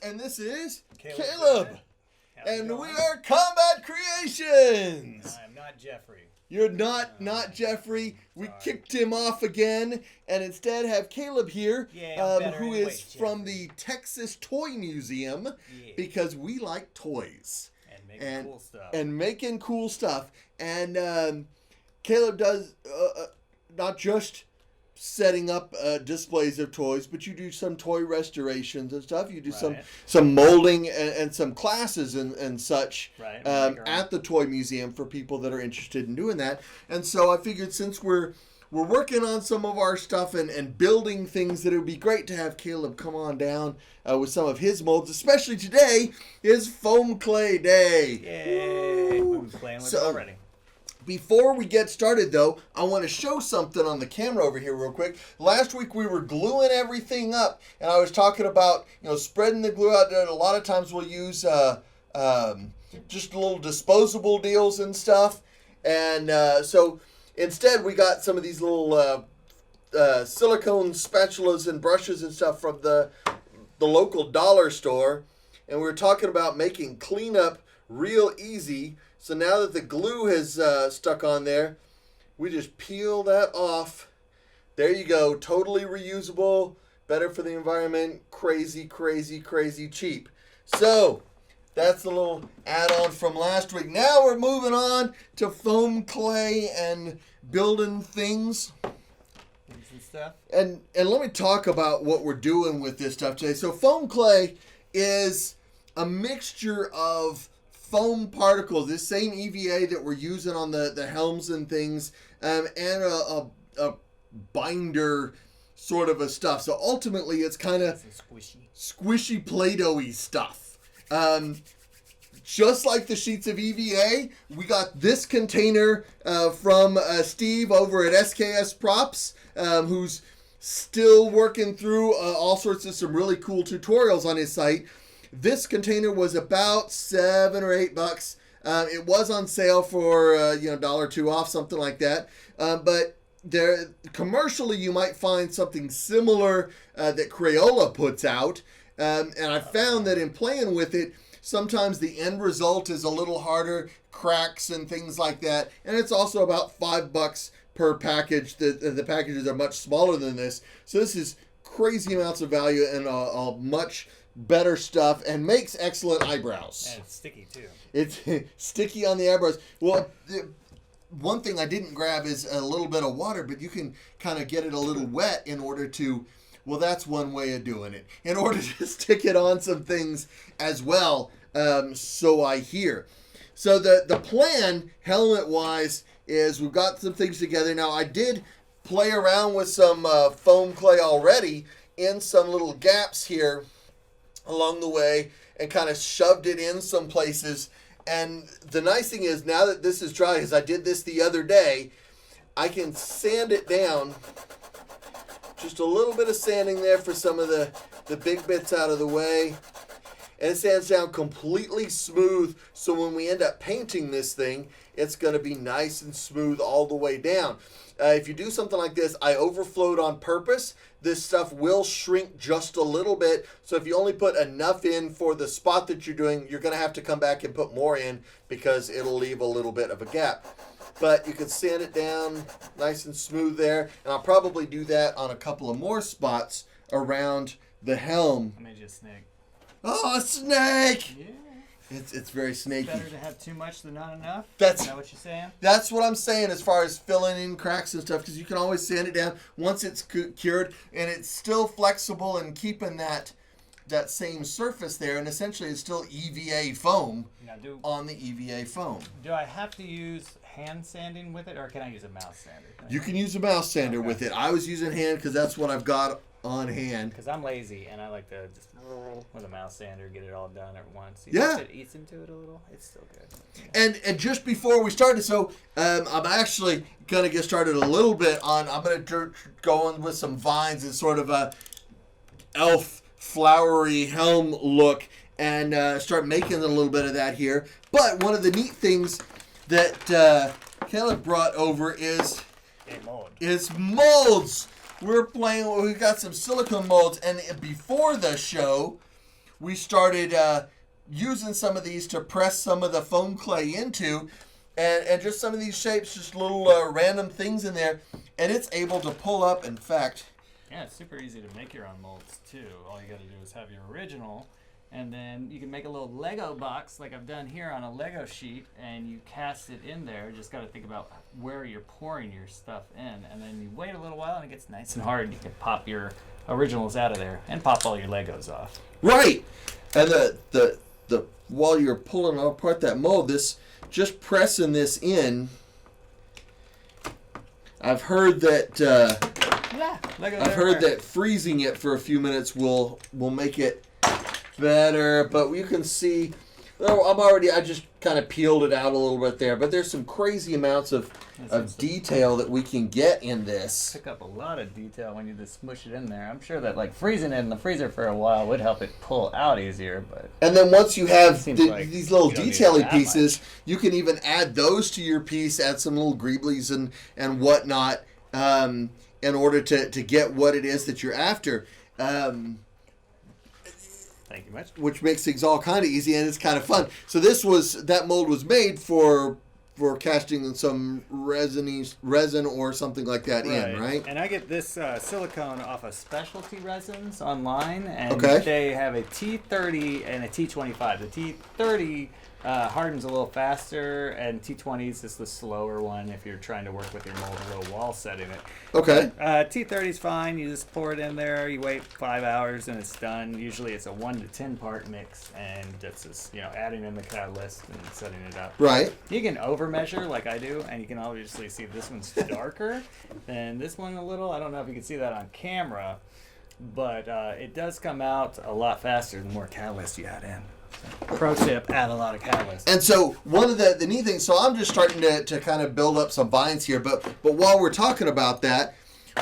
and this is Caleb. Caleb. And we are Combat Creations. I'm not Jeffrey. You're not Jeffrey. We kicked him off again, and instead have Caleb here, who is from the Texas Toy Museum, because we like toys. And making cool cool stuff. stuff. And Caleb does not just setting up displays of toys, but you do some toy restorations and stuff. You do some molding and some classes and such at the Toy Museum for people that are interested in doing that. And so I figured since we're working on some of our stuff and building things, that it would be great to have Caleb come on down with some of his molds, especially today is Foam Clay Day. Yay! I've been playing with it already. Before we get started, though, I want to show something on the camera over here real quick. Last week we were gluing everything up, and I was talking about, spreading the glue out. A lot of times we'll use just little disposable deals and stuff. And so instead we got some of these little silicone spatulas and brushes and stuff from the local dollar store. And we were talking about making cleanup real easy. So now that the glue has stuck on there, we just peel that off. There you go. Totally reusable. Better for the environment. Crazy, crazy, crazy cheap. So that's the little add-on from last week. Now we're moving on to foam clay and building things. And stuff. And let me talk about what we're doing with this stuff today. So foam clay is a mixture of foam particles, this same EVA that we're using on the helms and things, and a binder sort of a stuff. So ultimately it's kind of squishy Play-Doh-y stuff. Just like the sheets of EVA, we got this container from Steve over at SKS Props, who's still working through all sorts of some really cool tutorials on his site. This container was about $7 or $8. It was on sale for $1 or $2 off, something like that. But there, commercially, you might find something similar that Crayola puts out. And I found that in playing with it, sometimes the end result is a little harder, cracks and things like that. And it's also about $5 per package. The packages are much smaller than this. So this is crazy amounts of value and a much better stuff, and makes excellent eyebrows. And it's sticky too. It's sticky on the eyebrows. Well, one thing I didn't grab is a little bit of water, but you can kind of get it a little wet in order to, well, that's one way of doing it, in order to stick it on some things as well, so I hear. So the plan, helmet-wise, is we've got some things together. Now, I did play around with some foam clay already in some little gaps here along the way and kind of shoved it in some places. And the nice thing is, now that this is dry, as I did this the other day, I can sand it down. Just a little bit of sanding there for some of the big bits out of the way. And it sands down completely smooth, so when we end up painting this thing, it's going to be nice and smooth all the way down. If you do something like this, I overflowed on purpose. This stuff will shrink just a little bit. So if you only put enough in for the spot that you're doing, you're going to have to come back and put more in because it'll leave a little bit of a gap. But you can sand it down nice and smooth there. And I'll probably do that on a couple of more spots around the helm. Let me just snake. Oh, a snake! Yeah. It's very snaky. It's better to have too much than not enough? Is that what you're saying? That's what I'm saying as far as filling in cracks and stuff, because you can always sand it down once it's cured, and it's still flexible and keeping that same surface there, and essentially it's still EVA foam on the EVA foam. Do I have to use hand sanding with it, or can I use a mouse sander? You can use a mouse sander with it. I was using hand because that's what I've got on hand. Because I'm lazy, and I like to just with a mouse sander get it all done at once. Yeah. If it eats into it a little, it's still good. Yeah. And just before we started, so I'm actually going to get started a little bit on, I'm going to go on with some vines and sort of a elf flowery helm look and start making a little bit of that here. But one of the neat things that Caleb brought over is molds. We've got some silicone molds, and before the show, we started using some of these to press some of the foam clay into, and just some of these shapes, just little random things in there, and it's able to pull up. In fact, yeah, it's super easy to make your own molds too. All you got to do is have your original, and then you can make a little Lego box like I've done here on a Lego sheet, and you cast it in there. Just got to think about where you're pouring your stuff in, and then you wait a little while and it gets nice and hard, and you can pop your originals out of there and pop all your Legos off. Right, and the while you're pulling apart that mold, this just pressing this in. I've heard that. I've heard that freezing it for a few minutes will make it better, but you can see. Oh, I just kind of peeled it out a little bit there, but there's some crazy amounts of detail that we can get in this. Pick up a lot of detail when you just smush it in there. I'm sure that like freezing it in the freezer for a while would help it pull out easier, but. And then once you have like these little detailing pieces, much. You can even add those to your piece, add some little greeblies and whatnot, in order to get what it is that you're after. Thank you much. Which makes things all kind of easy, and it's kind of fun. So that mold was made for casting some resin or something like that in, right? And I get this silicone off of Specialty Resins online, and okay. They have a T30 and a T25. The T30 hardens a little faster, and T20 is just the slower one if you're trying to work with your mold a little while setting it. Okay. T30 is fine. You just pour it in there. You wait 5 hours, and it's done. Usually, it's a 1 to 10 part mix, and that's just adding in the catalyst and setting it up. Right. You can over measure like I do, and you can obviously see this one's darker than this one a little. I don't know if you can see that on camera, but it does come out a lot faster the more catalyst you add in. Pro tip, add a lot of catalyst. And so one of the neat things, so I'm just starting to kind of build up some vines here, but while we're talking about that,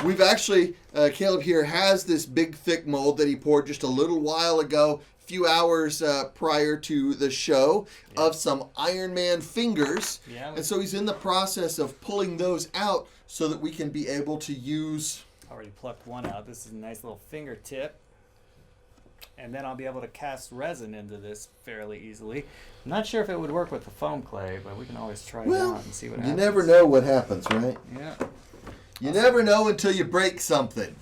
we've actually, Caleb here has this big thick mold that he poured just a little while ago, a few hours prior to the show, of some Iron Man fingers. Yeah. And so he's in the process of pulling those out so that we can be able to use... Already plucked one out. This is a nice little fingertip. And then I'll be able to cast resin into this fairly easily. I'm not sure if it would work with the foam clay, but we can always try it out and see what happens. You never know what happens, right? Yeah. You never know until you break something.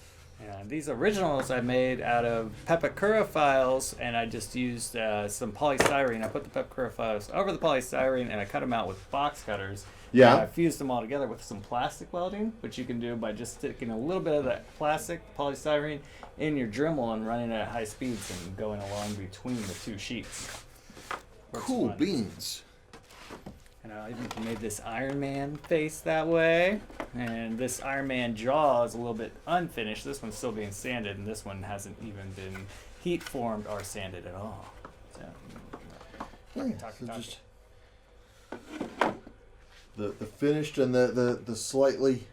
Yeah, these originals I made out of Pepakura files, and I just used some polystyrene. I put the Pepakura files over the polystyrene, and I cut them out with box cutters. Yeah. And I fused them all together with some plastic welding, which you can do by just sticking a little bit of that plastic polystyrene in your Dremel and running it at high speeds and going along between the two sheets. Works Cool fun. beans. And I even made this Iron Man face that way. And this Iron Man jaw is a little bit unfinished. This one's still being sanded, and this one hasn't even been heat formed or sanded at all. So, Just the finished and the slightly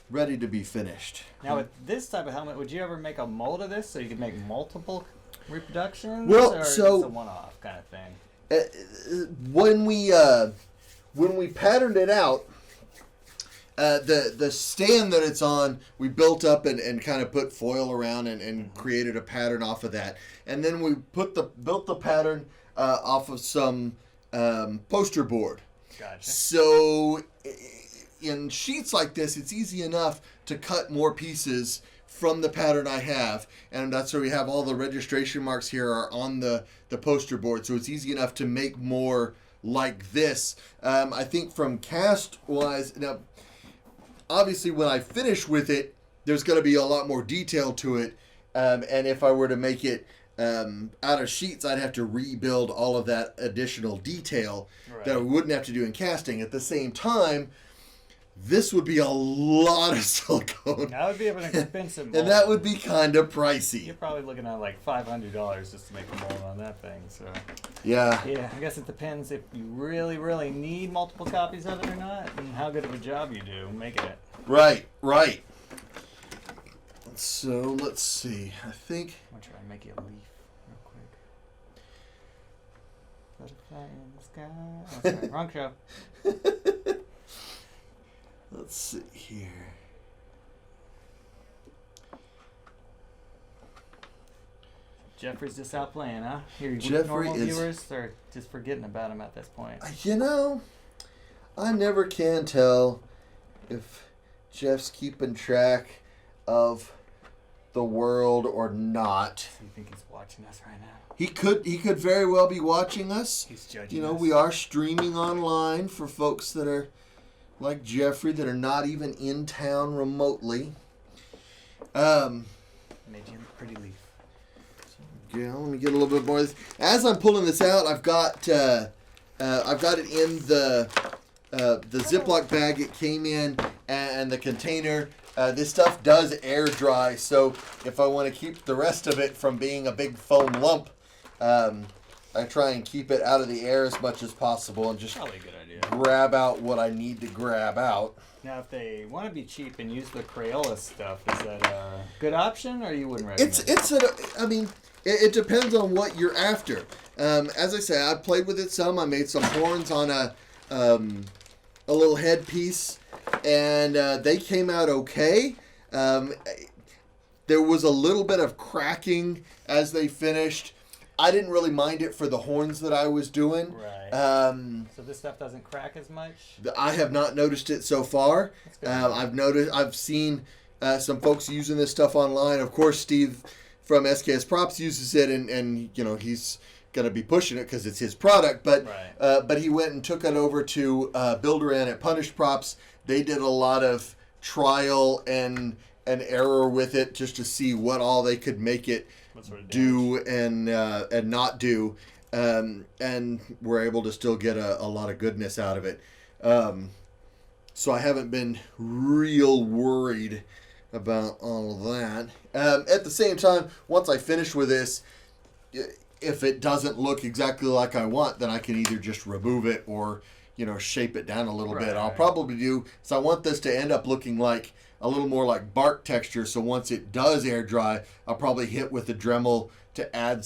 ready to be finished. Now with this type of helmet, would you ever make a mold of this so you could make multiple reproductions? Well, or so is it a one-off kind of thing? When we patterned it out, the stand that it's on, we built up and kind of put foil around and created a pattern off of that, and then we built the pattern off of some poster board. Gotcha. So in sheets like this, it's easy enough to cut more pieces from the pattern I have, and that's where we have all the registration marks here are on the poster board, so it's easy enough to make more like this. I think from cast wise, now obviously when I finish with it, there's going to be a lot more detail to it, and if I were to make it out of sheets, I'd have to rebuild all of that additional detail that I wouldn't have to do in casting. At the same time, this would be a lot of silicone. That would be an expensive mold. And that would be kind of pricey. You're probably looking at like $500 just to make a mold on that thing. So yeah, I guess it depends if you really, really need multiple copies of it or not, and how good of a job you do making it. Right. So let's see. I think I'm gonna try and make you a leaf real quick. Butterfly in the sky. Oh, sorry, wrong show. Let's see here. Jeffrey's just out playing, huh? Jeffrey normal is- viewers are just forgetting about him at this point. You know, I never can tell if Jeff's keeping track of the world or not. Do you think he's watching us right now? He could very well be watching us. He's judging You know, us. we are streaming online for folks that are like Jeffrey that are not even in town remotely. Made you a pretty leaf. Yeah, let me get a little bit more. As I'm pulling this out, I've got it in the Ziploc bag it came in and the container. This stuff does air dry, so if I want to keep the rest of it from being a big foam lump, I try and keep it out of the air as much as possible and just Probably a good idea. grab out what I need to grab out. Now, if they want to be cheap and use the Crayola stuff, is that a good option, or you wouldn't recommend it? It depends on what you're after. As I say, I played with it some. I made some horns on a little headpiece, and they came out okay. There was a little bit of cracking as they finished. I didn't really mind it for the horns that I was doing. Right. So this stuff doesn't crack as much? I have not noticed it so far. That's good. I've seen some folks using this stuff online. Of course, Steve from SKS Props uses it, and you know he's going to be pushing it because it's his product. But Right. but he went and took it over to Builder at Punished Props. They did a lot of trial and error with it just to see what all they could make it What sort of do and not do, and we're able to still get a lot of goodness out of it. So I haven't been real worried about all of that. At the same time, once I finish with this, if it doesn't look exactly like I want, then I can either just remove it or shape it down a little bit. I'll Right. probably do, so I want this to end up looking like a little more like bark texture, so once it does air dry, I'll probably hit with the Dremel to add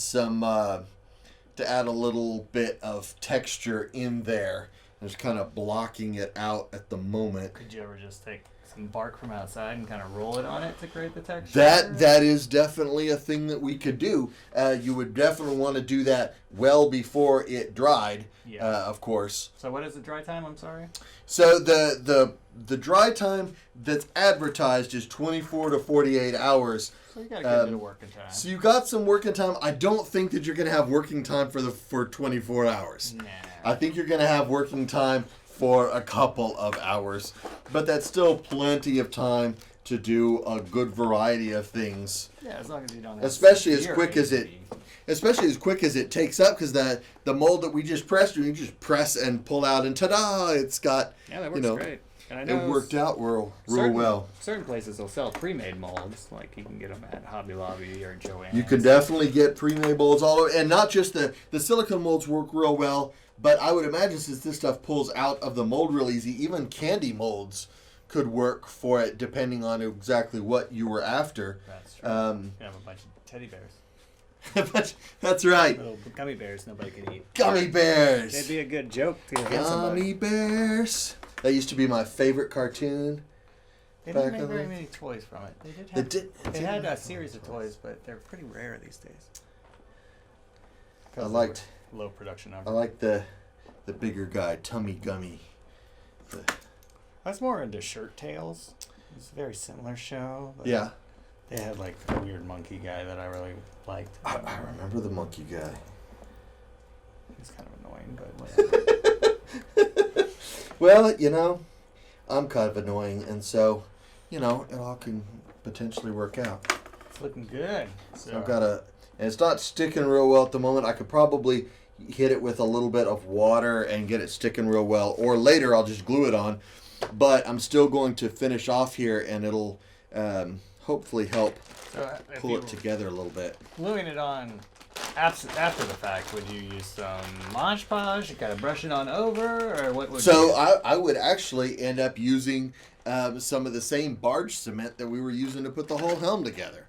a little bit of texture in there. Just kind of blocking it out at the moment. Could you ever just take some bark from outside and kind of roll it on it to create the texture? That is definitely a thing that we could do. You would definitely want to do that well before it dried, Yeah. of course. So what is the dry time? I'm sorry. So the dry time that's advertised is 24 to 48 hours. So you got a good bit of working time. So you got some working time. I don't think that you're going to have working time for 24 hours. Nah. I think you're going to have working time for a couple of hours, but that's still plenty of time to do a good variety of things. Yeah, as long as you don't have Especially as severe quick as it- ADD. Especially as quick as it takes up, because the mold that we just pressed, you just press and pull out, and ta-da! It's got, Yeah, that works great. And I know it worked out real certain, well. Certain places will sell pre-made molds, like you can get them at Hobby Lobby or Joann's. You can definitely get pre-made molds all over, and not just the silicone molds work real well, but I would imagine since this stuff pulls out of the mold real easy, even candy molds could work for it, depending on exactly what you were after. That's true. You can have a bunch of teddy bears. That's right. Little gummy bears nobody can eat. Gummy bears. They'd be a good joke to hit somebody. Gummy bears. That used to be my favorite cartoon. They back didn't make in very the- many toys from it. They did They have. did. They had a series of toys, but they're pretty rare these days. I 'Cause liked. they were low production number. I like the bigger guy, Tummy Gummy. I was more into Shirt Tales. It's a very similar show. But Yeah, They had like a weird monkey guy that I really liked. I remember the monkey guy. He's kind of annoying, but whatever. Well, I'm kind of annoying, and so, it all can potentially work out. It's looking good. So I've got and it's not sticking real well at the moment. I could probably hit it with a little bit of water and get it sticking real well, or later I'll just glue it on. But I'm still going to finish off here, and it'll hopefully help if pull you it together a little bit. Gluing it on after the fact, would you use some Mod Podge? You gotta brush it on over, or what would So you I would actually end up using some of the same barge cement that we were using to put the whole helm together.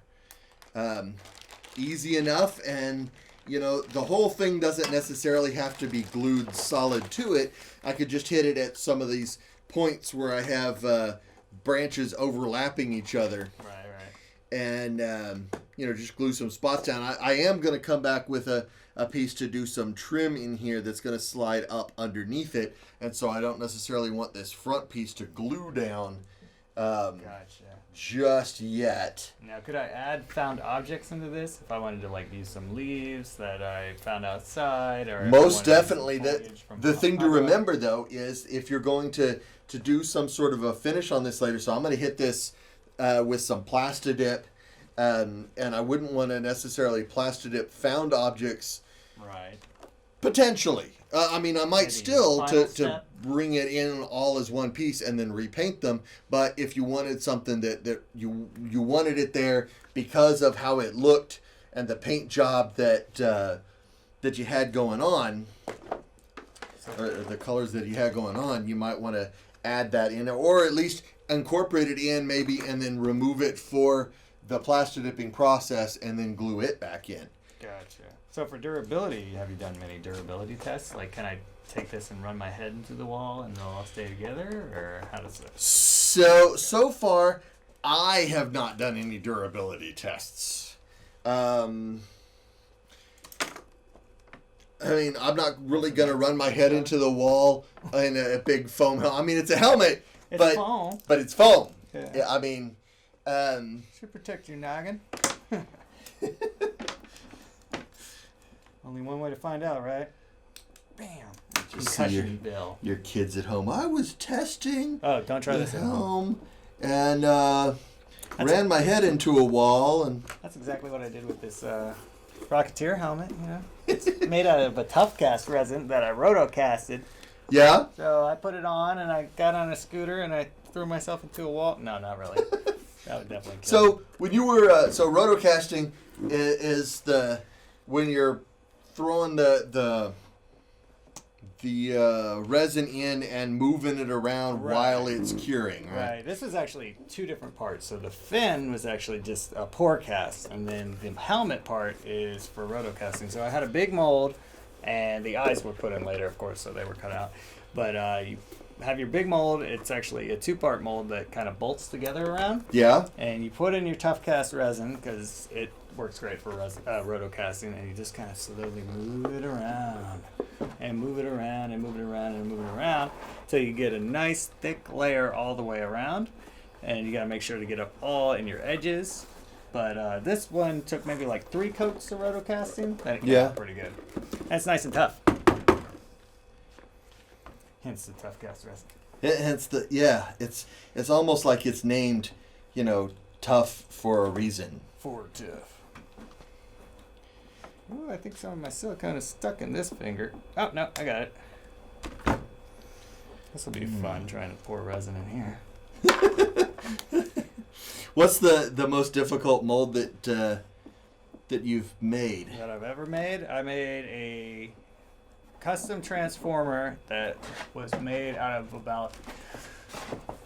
Easy enough, and the whole thing doesn't necessarily have to be glued solid to it. I could just hit it at some of these points where I have branches overlapping each other, Right. and just glue some spots down. I am going to come back with a piece to do some trim in here that's going to slide up underneath it. And so I don't necessarily want this front piece to glue down Gotcha. just yet. Now, could I add found objects into this if I wanted to like use some leaves that I found outside, or if I wanted Most to use some definitely. foliage from The thing to Colorado? remember, though, is if you're going to do some sort of a finish on this later, so I'm going to hit this with some Plastidip, and I wouldn't want to necessarily Plastidip found objects. Right. Potentially. I mean, I might Maybe still final to step. bring it in all as one piece and then repaint them. But if you wanted something that you wanted it there because of how it looked and the paint job that you had going on, or the colors that you had going on, you might want to add that in, or at least incorporate it in maybe, and then remove it for the Plastidipping process and then glue it back in. Gotcha. So for durability, have you done many durability tests? Like, can I take this and run my head into the wall and they'll all stay together, or how does it? So far, I have not done any durability tests. I mean, I'm not really going to run my head into the wall in a big foam helmet. I mean, it's a helmet, It's foam. but it's foam. Yeah. I mean, Should protect your noggin. Only one way to find out, right? Bam. just see Concussion bill. your kids at home. I was testing Oh, don't try the this at home. helm and ran my head into a wall. And That's exactly what I did with this Rocketeer helmet. You know, it's made out of a tough cast resin that I rotocasted. yeah, So I put it on and I got on a scooter and I threw myself into a wall. No, not really. That would definitely kill me. so when you were so rotocasting is the when you're throwing the resin in and moving it around Right. while it's curing, right? Right. This is actually two different parts. So the fin was actually just a pour cast, and then the helmet part is for rotocasting. So I had a big mold, and the eyes were put in later, of course, so they were cut out. But you have your big mold. It's actually a two-part mold that kind of bolts together around, Yeah. and you put in your tough cast resin because it works great for rotocasting, and you just kind of slowly move it around and move it around and move it around and move it around till you get a nice thick layer all the way around, and you got to make sure to get up all in your edges. But this one took maybe like 3 coats of rotocasting, and it came Yeah. out pretty good. And it's nice and tough. Hence the tough cast resin. Hence it's almost like it's named, tough for a reason. For tough. Ooh, I think some of my silicone is stuck in this finger. Oh, no, I got it. This will be fun trying to pour resin in here. What's the most difficult mold that you've made? That I've ever made? I made a custom transformer that was made out of about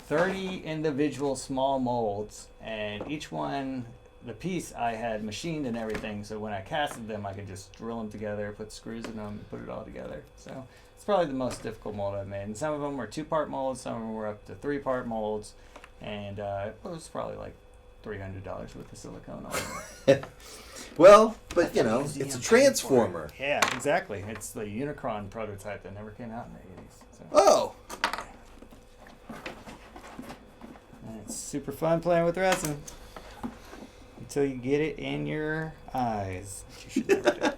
30 individual small molds, and each one, the piece I had machined and everything, so when I casted them I could just drill them together, put screws in them, and put it all together. So it's probably the most difficult mold I've made, and some of them were 2-part molds, some of them were up to 3-part molds, and it was probably like $300 worth of silicone all over. Well, but Museum it's a paid for it. transformer. Yeah, exactly. It's the Unicron prototype that never came out in the 80s. So. Oh, And it's super fun playing with resin until you get it in your eyes. Which you should never do.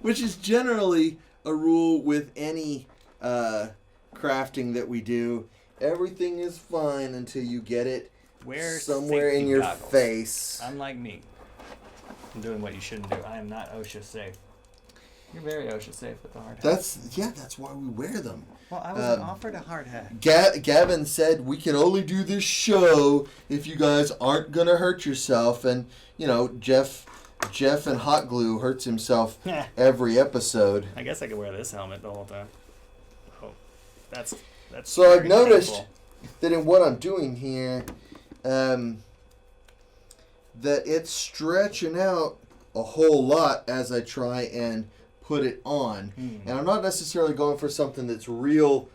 which is generally a rule with any crafting that we do. Everything is fine until you get it Wear somewhere in safety your goggles. face. Unlike me. I'm doing what you shouldn't do. I am not OSHA safe. You're very OSHA safe with the hard hat. That's why we wear them. Well, I wasn't offered a hard hat. Gavin said we can only do this show if you guys aren't gonna hurt yourself, and Jeff and Hot Glue hurts himself every episode. I guess I could wear this helmet the whole time. Oh, that's So I've very noticed painful. that in what I'm doing here, that it's stretching out a whole lot as I try and put it on. And I'm not necessarily going for something that's real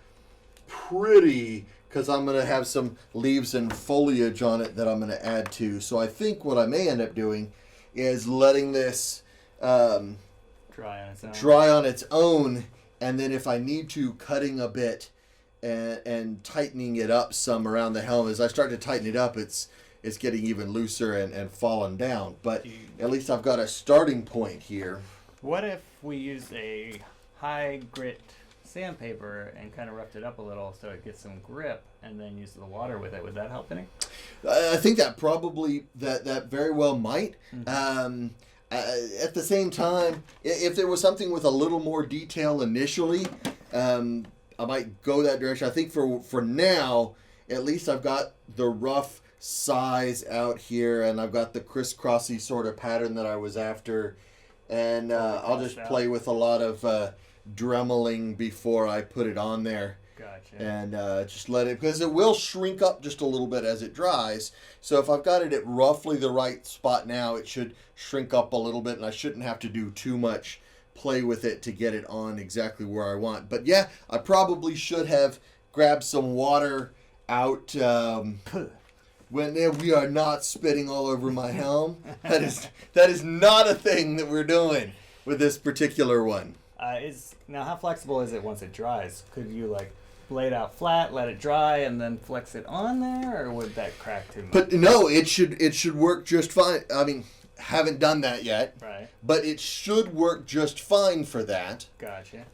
pretty, because I'm going to have some leaves and foliage on it that I'm going to add to. So I think what I may end up doing is letting this dry on its own, and then if I need to, cutting a bit and tightening it up some around the helm. As I start to tighten it up, it's getting even looser and falling down. But at least I've got a starting point here. What if we used a high grit sandpaper and kind of roughed it up a little so it gets some grip, and then use the water with it? Would that help any? I think that probably that very well might. Mm-hmm. At the same time, if there was something with a little more detail initially, I might go that direction. I think for now, at least I've got the rough size out here, and I've got the crisscrossy sort of pattern that I was after, and I'll just play with a lot of dremeling before I put it on there. Gotcha. And just let it, because it will shrink up just a little bit as it dries. So if I've got it at roughly the right spot now, it should shrink up a little bit, and I shouldn't have to do too much play with it to get it on exactly where I want. But yeah, I probably should have grabbed some water out when we are not spitting all over my helm. That is not a thing that we're doing with this particular one. Now how flexible is it once it dries? Could you lay it out flat, let it dry, and then flex it on there, or would that crack too much? But no, it should work just fine. I mean, haven't done that yet. Right. But it should work just fine for that. Gotcha.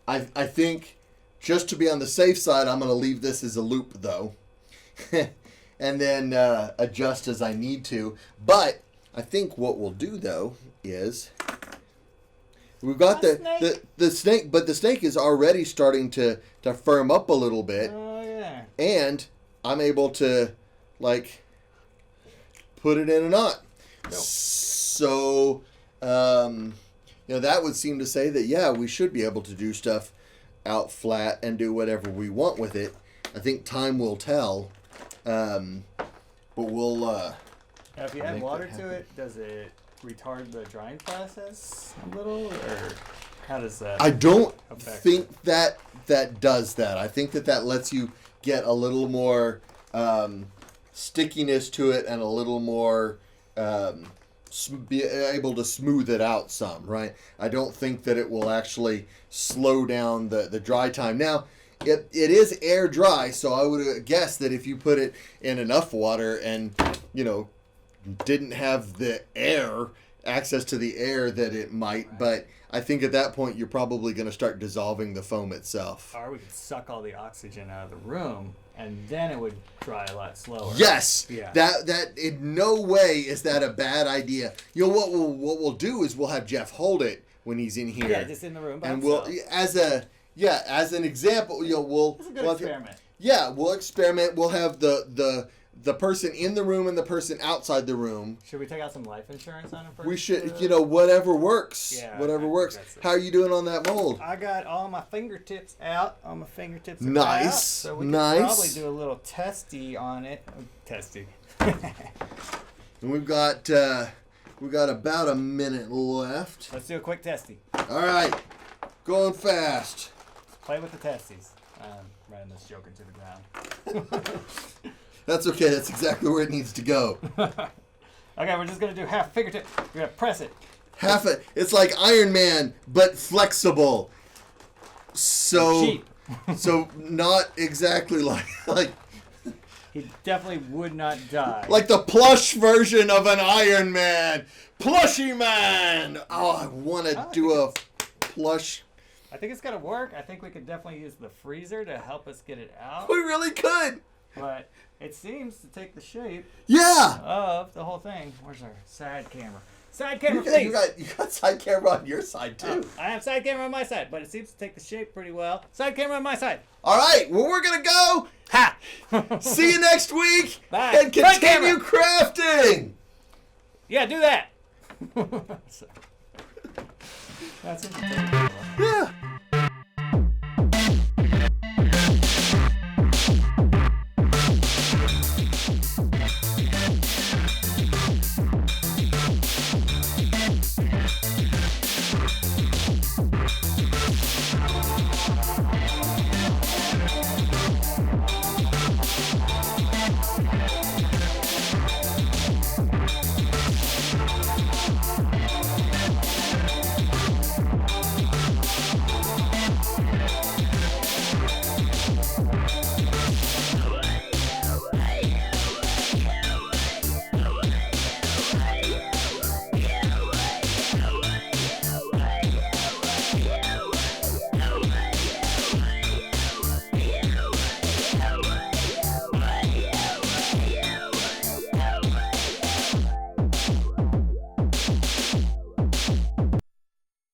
I think just to be on the safe side, I'm going to leave this as a loop though, and then adjust as I need to. But I think what we'll do though is we've got the snake, but the snake is already starting to firm up a little bit. Oh yeah. And I'm able to put it in a knot. Cool. So that would seem to say that yeah, we should be able to do stuff out flat and do whatever we want with it. I think time will tell. But we'll now, if you add water to it, does it retard the drying process a little, or how does that I don't affect think that does that. I think that lets you get a little more stickiness to it and a little more be able to smooth it out some, right? I don't think that it will actually slow down the dry time. Now, it is air dry, so I would guess that if you put it in enough water and, didn't have the access to the air, that it might, right. But I think at that point you're probably going to start dissolving the foam itself. Or we could suck all the oxygen out of the room, and then it would dry a lot slower. Yes, yeah. That in no way is that a bad idea. What we'll do is we'll have Jeff hold it when he's in here. Yeah, just in the room by and himself. as an example, we'll It's a good experiment. We'll experiment. We'll have the person in the room and the person outside the room. Should we take out some life insurance on him first? We should, whatever works. Yeah, whatever okay, works. that's it. How are you doing on that mold? I got all my fingertips out. All my fingertips are Nice, out. So we nice. can probably do a little testy on it. Testy. And we've got about a minute left. Let's do a quick testy. All right, going fast. Play with the testes. Running this joke into the ground. That's okay. That's exactly where it needs to go. Okay, we're just gonna do half fingertip. We're gonna press it. Half it. It's like Iron Man, but flexible. So Cheap. so not exactly like He definitely would not die. like the plush version of an Iron Man. Plushy man. Oh, I want to do a plush. I think it's gonna work. I think we could definitely use the freezer to help us get it out. We really could. But it seems to take the shape Yeah. of the whole thing. Where's our side camera? Side camera, You please. got side camera on your side too. I have side camera on my side, but it seems to take the shape pretty well. Side camera on my side. All right. Well, we're gonna go. Ha! See you next week. Bye. And Front continue crafting. Yeah, do that. That's it. Yeah.